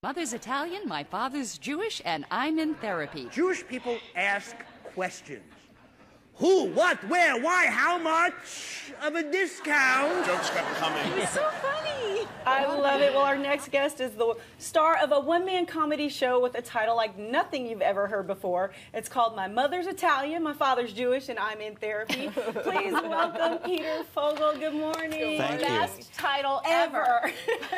Mother's Italian, my father's Jewish, and I'm in therapy. Jewish people ask questions. Who, what, where, why, how much of a discount? Jokes kept coming. It's so funny. I love it. Well, our next guest is the star of a one-man comedy show with a title like nothing you've ever heard before. It's called My Mother's Italian, My Father's Jewish, and I'm in Therapy. Please welcome Peter Fogel. Good morning. Thank you. Best title ever.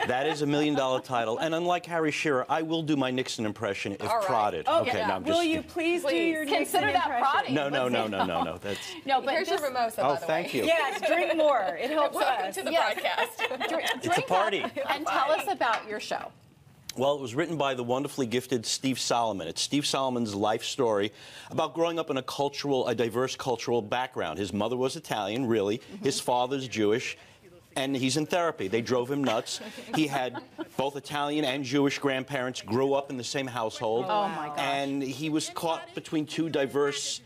That is $1 million title. And unlike Harry Shearer, I will do my Nixon impression if prodded. Okay, no, I'm Will just... you please do your consider Nixon that impression? prodding? No. That's... No, but here's your mimosa, by the way. Thank you. Yes, drink more. It helps Welcome us. to the broadcast. It's a party. And tell us about your show. Well, it was written by the wonderfully gifted Steve Solomon. It's Steve Solomon's life story about growing up in a diverse cultural background. His mother was Italian, really. His father's Jewish. And he's in therapy. They drove him nuts. He had both Italian and Jewish grandparents, grew up in the same household. Oh, my gosh. And he was caught between two diverse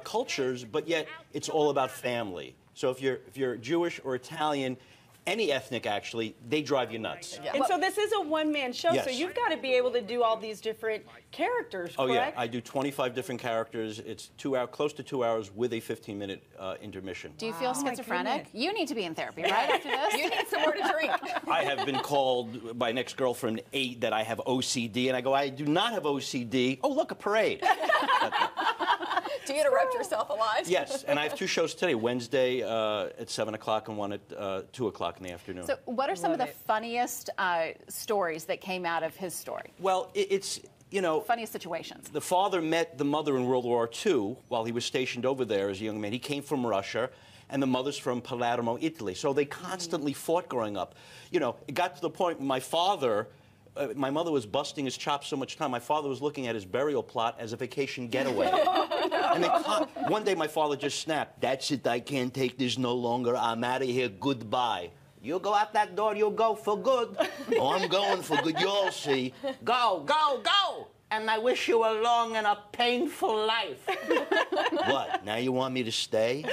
cultures, but yet it's all about family. So if you're Jewish or Italian, any ethnic actually, they drive you nuts. And so this is a one-man show, Yes. so you've got to be able to do all these different characters, correct? Oh yeah, I do 25 different characters. It's close to 2 hours with a 15-minute intermission. Do you feel schizophrenic? goodness. You need to be in therapy, right, after this? You need some more to drink. I have been called by an ex-girlfriend that I have OCD, and I go, I do not have OCD. Oh, look, a parade. Do you interrupt yourself a lot? Yes, and I have 2 shows today, Wednesday at 7 o'clock and one at 2 o'clock in the afternoon. So what are some of the funniest stories that came out of his story? Well, it's, you know... Funniest situations. The father met the mother in World War II while he was stationed over there as a young man. He came from Russia, and the mother's from Palermo, Italy. So they constantly fought growing up. You know, it got to the point where my father... my mother was busting his chops so much time, my father was looking at his burial plot as a vacation getaway. And one day my father just snapped, "That's it, I can't take this no longer, I'm out of here, goodbye." You go out that door, you'll go for good. Oh, I'm going for good, you'll see. Go, go, go! And I wish you a long and a painful life. What, now you want me to stay?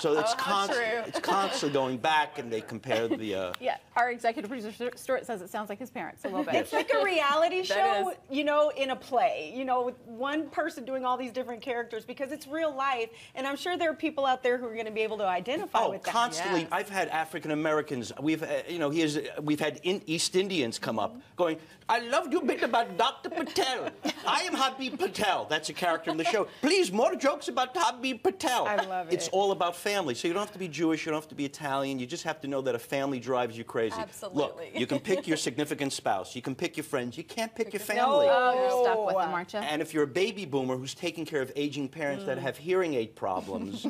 So it's constantly going back, and they compare the... Yeah, our executive producer, Stuart, says it sounds like his parents a little bit. It's like a reality show, you know, in a play, you know, with one person doing all these different characters, because it's real life, and I'm sure there are people out there who are going to be able to identify with that. Constantly. Yes. I've had African Americans. We've had East Indians come up going, "I loved your bit about Dr. Patel. I am Habib Patel." That's a character in the show. Please, more jokes about Habib Patel. I love it. It's all about family. So you don't have to be Jewish. You don't have to be Italian. You just have to know that a family drives you crazy. Absolutely. Look, you can pick your significant spouse. You can pick your friends. You can't pick your family. Oh, you're stuck with them, aren't you? And if you're a baby boomer who's taking care of aging parents that have hearing aid problems,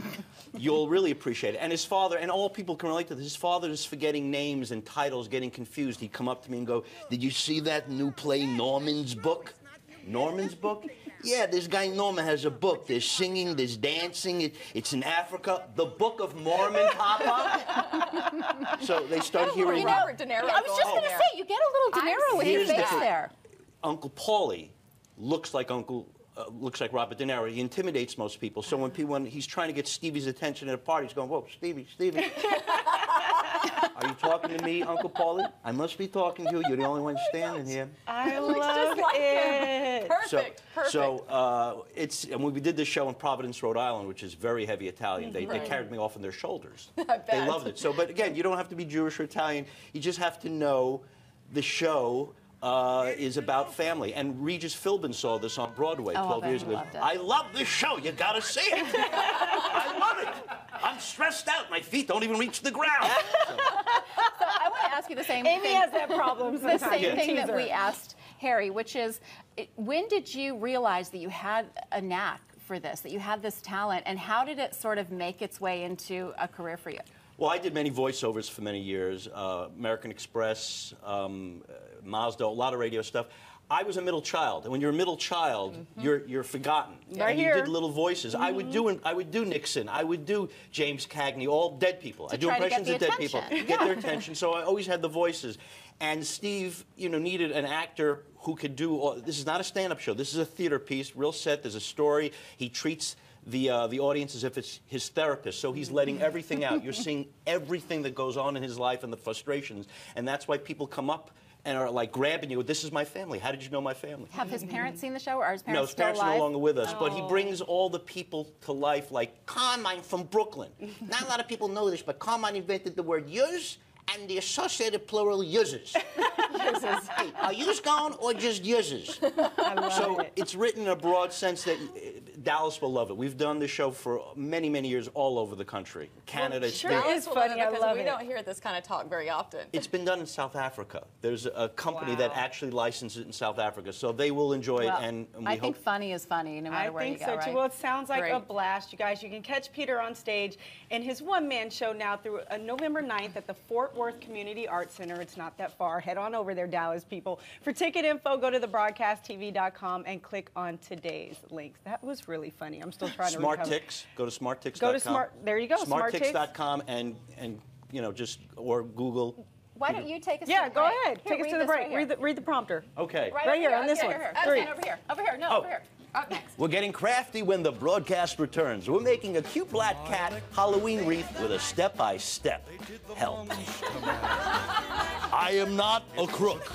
you'll really appreciate it. And his father, and all people can relate to this, his father is forgetting names and titles, getting confused. He'd come up to me and go, "Did you see that new play, Norman's Book?" Norman's Book? Yeah, this guy Norman has a book. There's singing, there's dancing. It's in Africa. The Book of Mormon, Papa. So they start hearing... You know, I was just going to say, you get a little De Niro with your Here's the face thing. there. Uncle Paulie looks like Robert De Niro. He intimidates most people. So when he's trying to get Stevie's attention at a party, he's going, "Whoa, Stevie. Are you talking to me, Uncle Paulie? I must be talking to you. You're the only one standing here." I love it. Perfect. So and when we did this show in Providence, Rhode Island, which is very heavy Italian, they carried me off on their shoulders. They loved it. So, but again, you don't have to be Jewish or Italian. You just have to know the show is about family. And Regis Philbin saw this on Broadway 12 years ago. "I love this show. You got to see it. I love it. I'm stressed out. My feet don't even reach the ground." So I want to ask you the same thing. Amy has that problem sometimes. The same thing that we asked Harry, which is, when did you realize that you had a knack for this, that you had this talent, and how did it sort of make its way into a career for you? Well, I did many voiceovers for many years, American Express, Mazda, a lot of radio stuff. I was a middle child, and when you're a middle child, you're forgotten. Right and here. you did little voices. I would do Nixon. I would do James Cagney, all dead people. I do impressions of dead people, get their attention. So I always had the voices. And Steve, needed an actor who could do all. This is not a stand-up show. This is a theater piece, real set. There's a story. He treats the audience as if it's his therapist. So he's letting everything out. You're seeing everything that goes on in his life and the frustrations. And that's why people come up and are like grabbing you. This is my family. How did you know my family? Have his parents seen the show, or are his No, parents his parents still are alive? no longer with us, but he brings all the people to life. Like Carmine from Brooklyn. Not a lot of people know this, but Carmine invented the word "yous" and the associated plural "uses." Hey, are yous gone or just uses? I love So it. it's written in a broad sense that Dallas will love it. We've done this show for many, many years all over the country. Canada, sure States. is funny. I because love we it. don't hear this kind of talk very often. It's been done in South Africa. There's a company that Wow. actually licenses it in South Africa, so they will enjoy Well, it, and we I hope. think funny is funny, no matter I where you think go, so right? too. Well, it sounds like a Great. blast, you guys. You can catch Peter on stage in his one-man show now through November 9th at the Fort Worth Community Arts Center. It's not that far. Head on over there, Dallas people. For ticket info, go to thebroadcasttv.com and click on today's links. That was really funny. I'm still trying to Smart recover. Ticks. Go to smarttix.com. Go to Smart. There you go. Smart Ticks. Smarttix.com and you know, just or Google. Why don't you take us Yeah, to the go break? ahead. Here, Take us read to the this break. right here. Read the prompter. Okay. Right over here, on this yeah, one. Here. Three. Stand over here. Over here. No, Oh. over here. Up next. We're getting crafty when the broadcast returns. We're making a cute black cat Halloween wreath with a step-by-step help. I am not a crook.